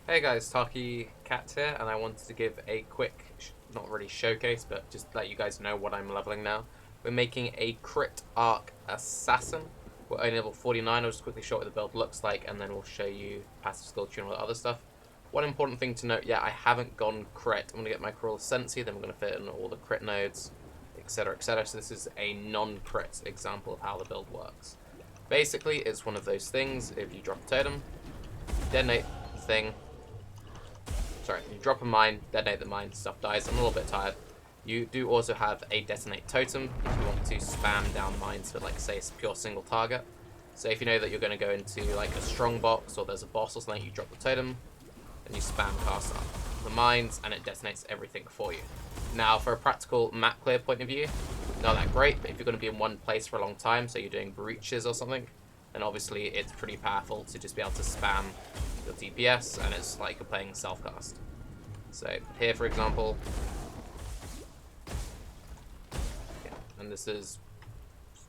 Hey guys, Tarke Cat here, and I wanted to give a quick, not really showcase, but just let you guys know what I'm leveling now. We're making a crit arc assassin. We're only level 49. I'll just quickly show what the build looks like, and then we'll show you passive skill tree and all that other stuff. One important thing to note, yeah, I haven't gone crit. I'm going to get my cruel sensi, then we're going to fit in all the crit nodes, etc, etc. So this is a non-crit example of how the build works. Basically, it's one of those things, if you drop a totem, detonate the thing. Sorry, you drop a mine, detonate the mine, stuff dies. I'm a little bit tired. You do also have a detonate totem if you want to spam down mines for, like, say, a pure single target. So if you know that you're going to go into, like, a strong box or there's a boss or something, you drop the totem, and you spam cast up the mines, and it detonates everything for you. Now, for a practical map clear point of view, not that great, but if you're going to be in one place for a long time, so you're doing breaches or something, then obviously it's pretty powerful to just be able to spam your DPS, and it's like you're playing self-cast. So here, for example, yeah, and this is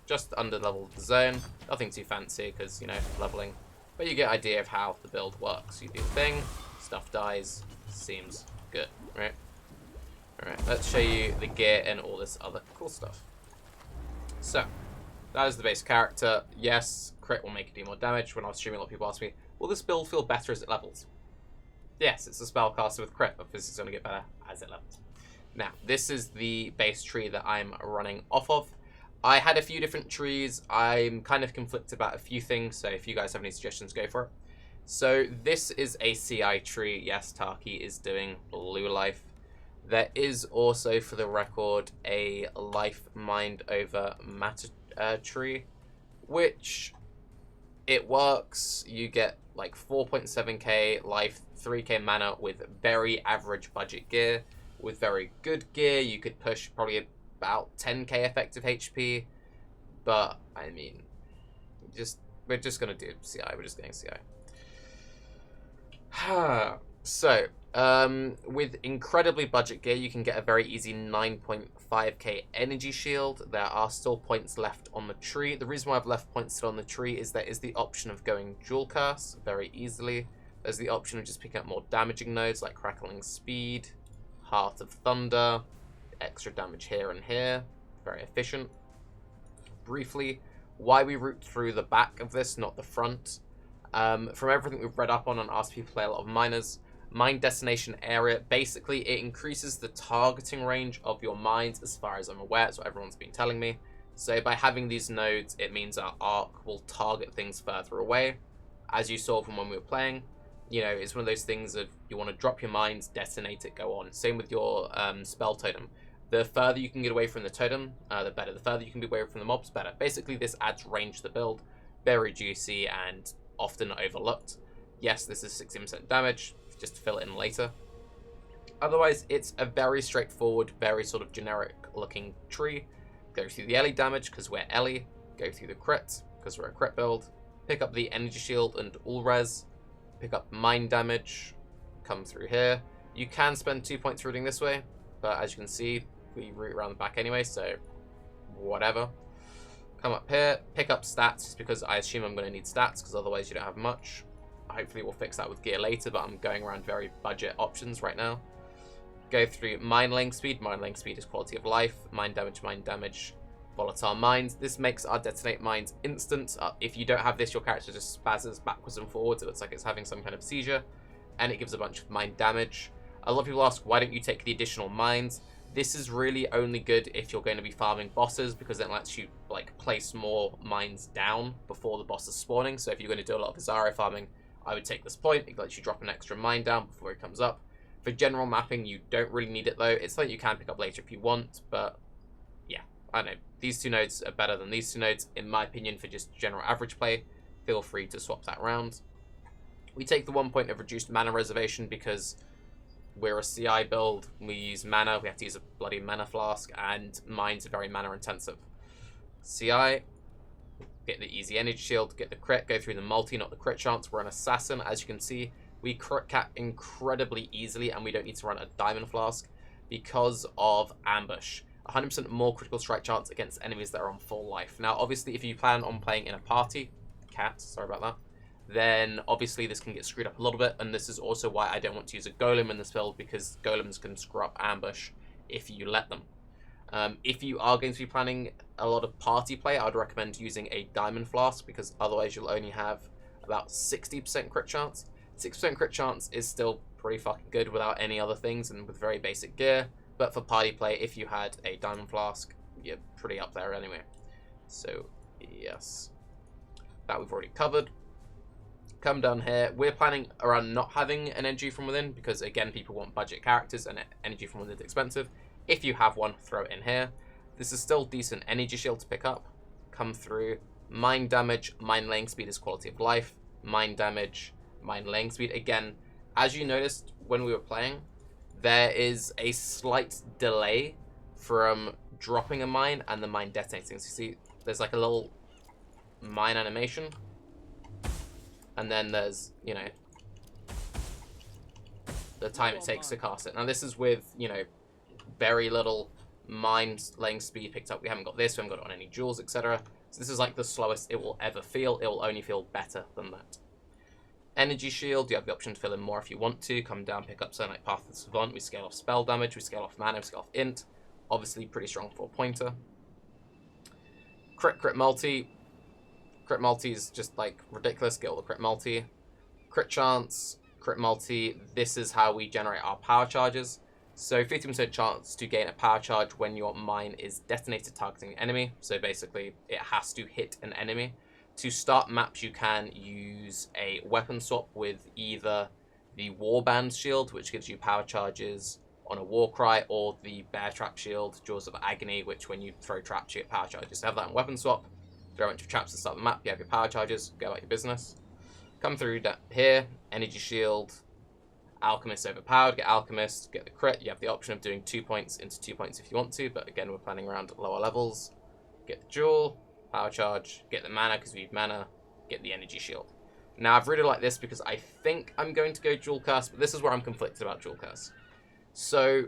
just under level of the zone, nothing too fancy because, you know, leveling, but you get an idea of how the build works. You do the thing, stuff dies, seems good, right? Alright, let's show you the gear and all this other cool stuff. So, that is the base character. Yes, crit will make it do more damage. When I was streaming, a lot of people asked me, will this build feel better as it levels? Yes, it's a spellcaster with crit, but this is going to get better as it levels. Now, this is the base tree that I'm running off of. I had a few different trees. I'm kind of conflicted about a few things, so if you guys have any suggestions, go for it. So, this is a CI tree. Yes, Tarke is doing blue life. There is also, for the record, a life mind over matter tree, which it works. You get like 4.7k life, 3k mana with very average budget gear. With very good gear, you could push probably about 10k effective HP. But I mean, we're just gonna do CI. We're just getting CI. So, with incredibly budget gear, you can get a very easy 9.5k energy shield. There are still points left on the tree. The reason why I've left points still on the tree is there is the option of going dual cast very easily. There's the option of just picking up more damaging nodes like Crackling Speed, Heart of Thunder, extra damage here and here. Very efficient. Briefly, why we route through the back of this, not the front. From everything we've read up on and asked people to play a lot of miners, mine destination area, basically it increases the targeting range of your mines as far as I'm aware. That's what everyone's been telling me. So by having these nodes, it means our arc will target things further away. As you saw from when we were playing, you know, it's one of those things of you want to drop your mines, detonate it, go on. Same with your spell totem. The further you can get away from the totem, the better. The further you can be away from the mobs, better. Basically, this adds range to the build. Very juicy and often overlooked. Yes, this is 60% damage, just to fill it in later. Otherwise, it's a very straightforward, very sort of generic looking tree. Go through the Ellie damage, because we're Ellie. Go through the crit, because we're a crit build. Pick up the energy shield and all res. Pick up mine damage. Come through here. You can spend 2 points rooting this way, but as you can see, we route around the back anyway, so whatever. Come up here, pick up stats, just because I assume I'm going to need stats, because otherwise you don't have much. Hopefully we'll fix that with gear later, but I'm going around very budget options right now. Go through mine laying speed. Mine laying speed is quality of life. Mine damage, volatile mines. This makes our detonate mines instant. If you don't have this, your character just spazzes backwards and forwards. It looks like it's having some kind of seizure, and it gives a bunch of mine damage. A lot of people ask, why don't you take the additional mines? This is really only good if you're going to be farming bosses, because it lets you like place more mines down before the boss is spawning. So if you're going to do a lot of Bizarro farming, I would take this point. It lets you drop an extra mine down before it comes up. For general mapping, you don't really need it though. It's something you can pick up later if you want, but yeah, I don't know. These two nodes are better than these two nodes, in my opinion, for just general average play. Feel free to swap that around. We take the 1 point of reduced mana reservation because we're a CI build. We use mana. We have to use a bloody mana flask, and mines are very mana intensive. CI, get the easy energy shield, get the crit, go through the multi, not the crit chance. We're an assassin. As you can see, we crit cap incredibly easily, and we don't need to run a diamond flask because of ambush. 100% more critical strike chance against enemies that are on full life. Now, obviously, if you plan on playing in a party, sorry about that, then obviously this can get screwed up a little bit, and this is also why I don't want to use a golem in this build, because golems can screw up ambush if you let them. If you are going to be planning a lot of party play, I'd recommend using a diamond flask, because otherwise you'll only have about 60% crit chance. 6% crit chance is still pretty fucking good without any other things and with very basic gear, but for party play, if you had a diamond flask, you're pretty up there anyway. So yes, that we've already covered. Come down here, we're planning around not having an energy from within, because again, people want budget characters and energy from within is expensive. If you have one, throw it in here. This is still decent energy shield to pick up. Come through, mine damage, mine laying speed is quality of life, mine damage, mine laying speed. Again, as you noticed when we were playing, there is a slight delay from dropping a mine and the mine detonating. So you see, there's like a little mine animation, and then there's, you know, the time it takes to cast it. Now this is with, you know, very little mine laying speed picked up. We haven't got this, we haven't got it on any jewels, etc. So this is like the slowest it will ever feel. It will only feel better than that. Energy shield, you have the option to fill in more if you want to. Come down, pick up something like Path of the Savant. We scale off spell damage, we scale off mana, we scale off int. Obviously pretty strong for a pointer. Crit multi. Crit multi is just like ridiculous. Get all the crit multi. Crit chance, crit multi. This is how we generate our power charges. So 50% chance to gain a power charge when your mine is detonated targeting the enemy. So basically it has to hit an enemy. To start maps, you can use a weapon swap with either the Warband shield, which gives you power charges on a Warcry, or the Bear Trap shield, Jaws of Agony, which when you throw traps, you get power charges. So have that in weapon swap. Throw a bunch of traps to start the map, you have your power charges, go about your business. Come through here, energy shield, alchemist overpowered, get alchemist, get the crit. You have the option of doing 2 points into 2 points if you want to, but again, we're planning around lower levels. Get the jewel, power charge, get the mana because we need mana, get the energy shield. Now, I've really liked this because I think I'm going to go dual curse, but this is where I'm conflicted about dual curse. So,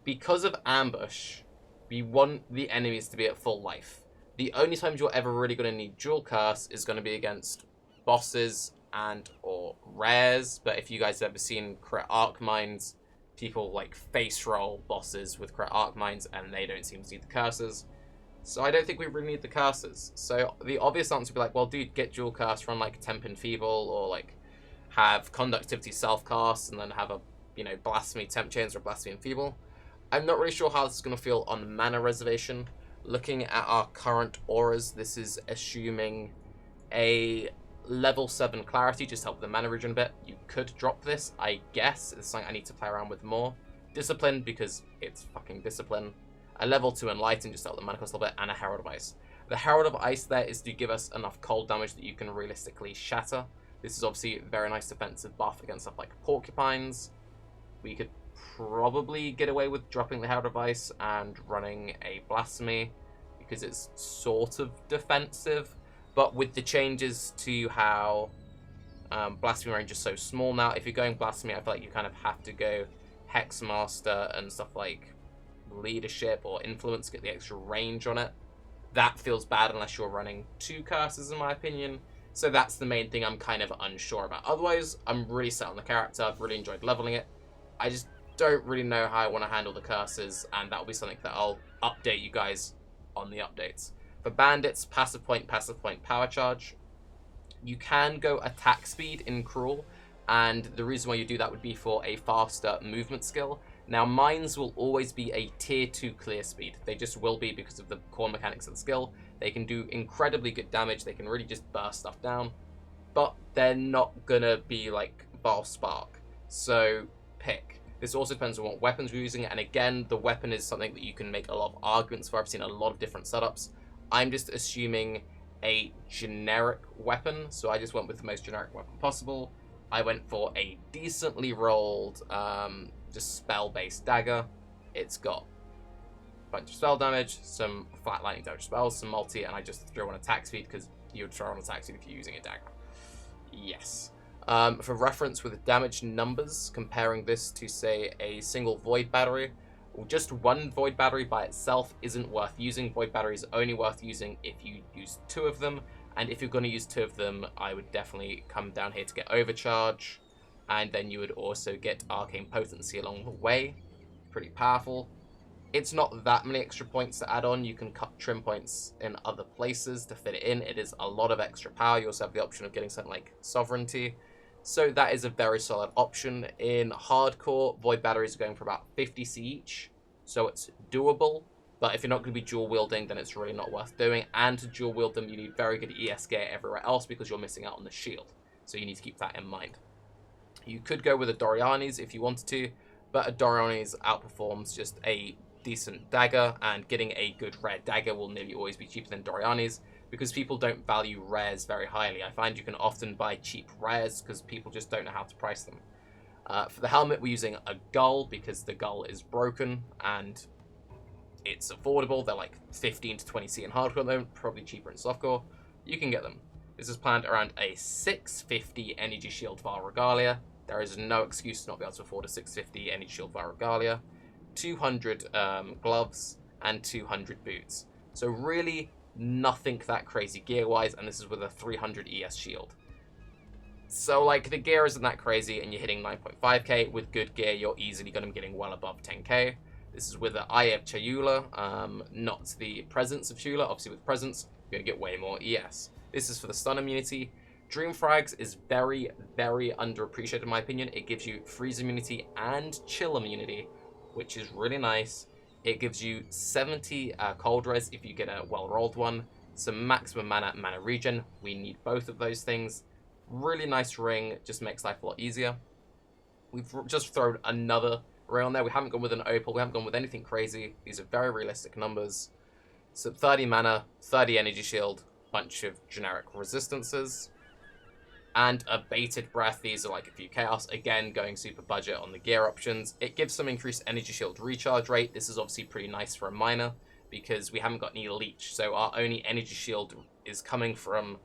because of ambush, we want the enemies to be at full life. The only times you're ever really going to need dual curse is going to be against bosses and or rares. But if you guys have ever seen crit arc mines, people like face roll bosses with crit arc mines and they don't seem to need the curses. So I don't think we really need the curses. So the obvious answer would be like, well, dude, get dual curse, run like Temp Enfeeble, or like have Conductivity self-cast and then have a, you know, Blasphemy Temp Chains or Blasphemy Enfeeble. I'm not really sure how this is going to feel on mana reservation. Looking at our current auras, this is assuming a level 7 clarity, just help with the mana regen a bit. You could drop this, I guess. It's something I need to play around with more. Discipline, because it's fucking discipline. A level 2 enlighten, just help the mana cost a little bit, and a Herald of Ice. The Herald of Ice there is to give us enough cold damage that you can realistically shatter. This is obviously a very nice defensive buff against stuff like porcupines. We could probably get away with dropping the Herald of Ice and running a Blasphemy, because it's sort of defensive. But with the changes to how Blasphemy range is so small now, if you're going Blasphemy, I feel like you kind of have to go Hexmaster and stuff like Leadership or Influence, get the extra range on it. That feels bad unless you're running 2 curses, in my opinion. So that's the main thing I'm kind of unsure about. Otherwise, I'm really set on the character. I've really enjoyed leveling it. I just don't really know how I want to handle the curses, and that'll be something that I'll update you guys on the updates. For Bandits, passive point, power charge. You can go attack speed in Cruel, and the reason why you do that would be for a faster movement skill. Now, mines will always be a tier 2 clear speed. They just will be because of the core mechanics of the skill. They can do incredibly good damage. They can really just burst stuff down, but they're not gonna be like Vile Spark. So pick. This also depends on what weapons we're using, and again, the weapon is something that you can make a lot of arguments for. I've seen a lot of different setups. I'm just assuming a generic weapon, so I just went with the most generic weapon possible. I went for a decently rolled, just spell-based dagger. It's got a bunch of spell damage, some flat lightning damage spells, some multi, and I just threw on attack speed because you would throw on attack speed if you're using a dagger. Yes. For reference with damage numbers, comparing this to, say, a single Void Battery, just one Void Battery by itself isn't worth using. Void Battery is only worth using if you use 2 of them, And if you're going to use 2 of them, I would definitely come down here to get Overcharge. And then you would also get Arcane Potency along the way. Pretty powerful. It's not that many extra points to add on. You can cut trim points in other places to fit it in. It is a lot of extra power. You also have the option of getting something like Sovereignty. So that is a very solid option. In Hardcore, Void Batteries are going for about 50c each. So it's doable. But if you're not going to be dual wielding, then it's really not worth doing. And to dual wield them, you need very good ES gear everywhere else because you're missing out on the shield. So you need to keep that in mind. You could go with a Doriani's if you wanted to, but a Doriani's outperforms just a decent dagger, and getting a good rare dagger will nearly always be cheaper than Doriani's because people don't value rares very highly. I find you can often buy cheap rares because people just don't know how to price them. For the helmet, we're using a Gull because the Gull is broken and it's affordable. They're like 15 to 20c in hardcore at the moment, probably cheaper in softcore. You can get them. This is planned around a 650 energy shield via Regalia. There is no excuse to not be able to afford a 650 energy shield via Regalia. 200 gloves and 200 boots. So really nothing that crazy gear-wise, and this is with a 300 ES shield. So like the gear isn't that crazy, and you're hitting 9.5k. With good gear, you're easily going to be getting well above 10k. This is with the Eye of Chayula, not the Presence of Chayula. Obviously with Presence, you're going to get way more ES. This is for the stun immunity. Dream Frags is very, very underappreciated in my opinion. It gives you freeze immunity and chill immunity, which is really nice. It gives you 70 cold res if you get a well-rolled one. Some maximum mana regen. We need both of those things. Really nice ring, just makes life a lot easier. We've just thrown another ring on there. We haven't gone with an opal, we haven't gone with anything crazy. These are very realistic numbers. So 30 mana, 30 energy shield, bunch of generic resistances. And a Baited Breath. These are like a few chaos. Again, going super budget on the gear options. It gives some increased energy shield recharge rate. This is obviously pretty nice for a miner because we haven't got any leech. So our only energy shield is coming from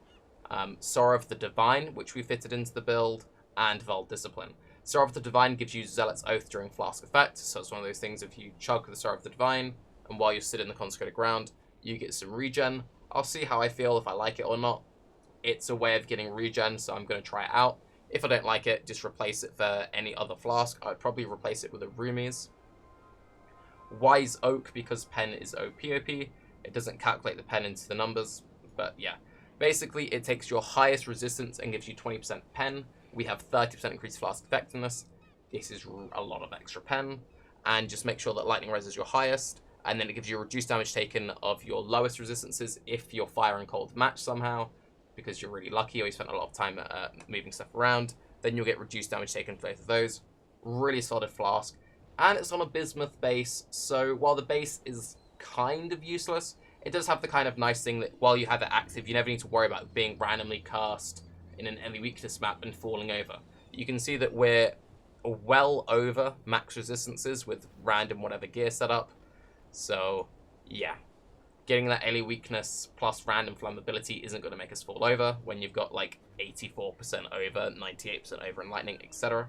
Sorrow of the Divine, which we fitted into the build, and Vald Discipline. Sorrow of the Divine gives you Zealot's Oath during Flask effect. So it's one of those things, if you chug the Sorrow of the Divine, and while you sit in the consecrated ground, you get some regen. I'll see how I feel, if I like it or not. It's a way of getting regen, so I'm going to try it out. If I don't like it, just replace it for any other flask. I'd probably replace it with a Rumi's. Wise Oak, because pen is OPOP. It doesn't calculate the pen into the numbers, but yeah. Basically, it takes your highest resistance and gives you 20% pen. We have 30% increased flask effectiveness. This is a lot of extra pen. And just make sure that Lightning Res is your highest. And then it gives you reduced damage taken of your lowest resistances if your fire and cold match somehow, because you're really lucky or you spent a lot of time moving stuff around. Then you'll get reduced damage taken for both of those. Really solid flask. And it's on a bismuth base, so while the base is kind of useless, it does have the kind of nice thing that while you have it active, you never need to worry about being randomly cast in an enemy weakness map and falling over. You can see that we're well over max resistances with random whatever gear setup. So, yeah. Getting that LE weakness plus random flammability isn't going to make us fall over when you've got like 84% over, 98% over in lightning, etc.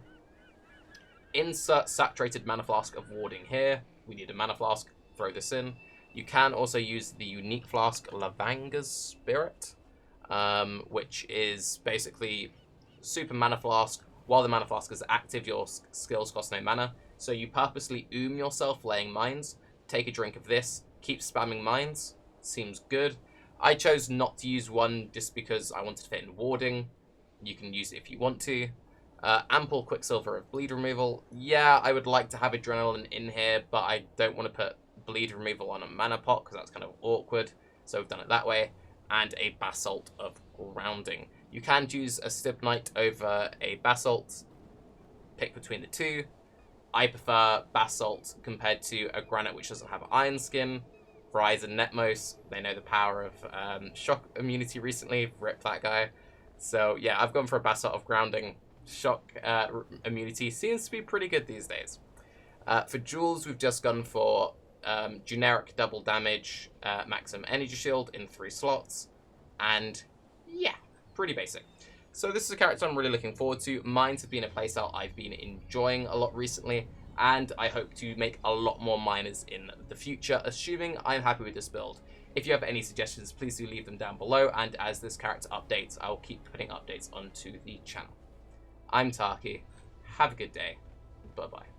Insert saturated mana flask of warding here. We need a mana flask. Throw this in. You can also use the unique flask Lavanga's Spirit, which is basically super mana flask. While the mana flask is active, your skills cost no mana. So you purposely yourself laying mines. Take a drink of this. Keep spamming mines. Seems good. I chose not to use one just because I wanted to fit in warding. You can use it if you want to. Ample Quicksilver of bleed removal. Yeah, I would like to have Adrenaline in here, but I don't want to put bleed removal on a mana pot because that's kind of awkward. So we've done it that way. And a Basalt of grounding. You can choose a Stibnite over a Basalt. Pick between the two. I prefer Basalt compared to a Granite which doesn't have Iron Skin. Verizon Netmos, they know the power of shock immunity recently. Rip that guy. So yeah, I've gone for a Basalt of grounding. Shock immunity seems to be pretty good these days. For jewels, we've just gone for generic double damage, maximum energy shield in 3 slots. And yeah, pretty basic. So this is a character I'm really looking forward to. Mines have been a playstyle I've been enjoying a lot recently, and I hope to make a lot more miners in the future, assuming I'm happy with this build. If you have any suggestions, please do leave them down below, and as this character updates, I will keep putting updates onto the channel. I'm Tarke. Have a good day. Bye-bye.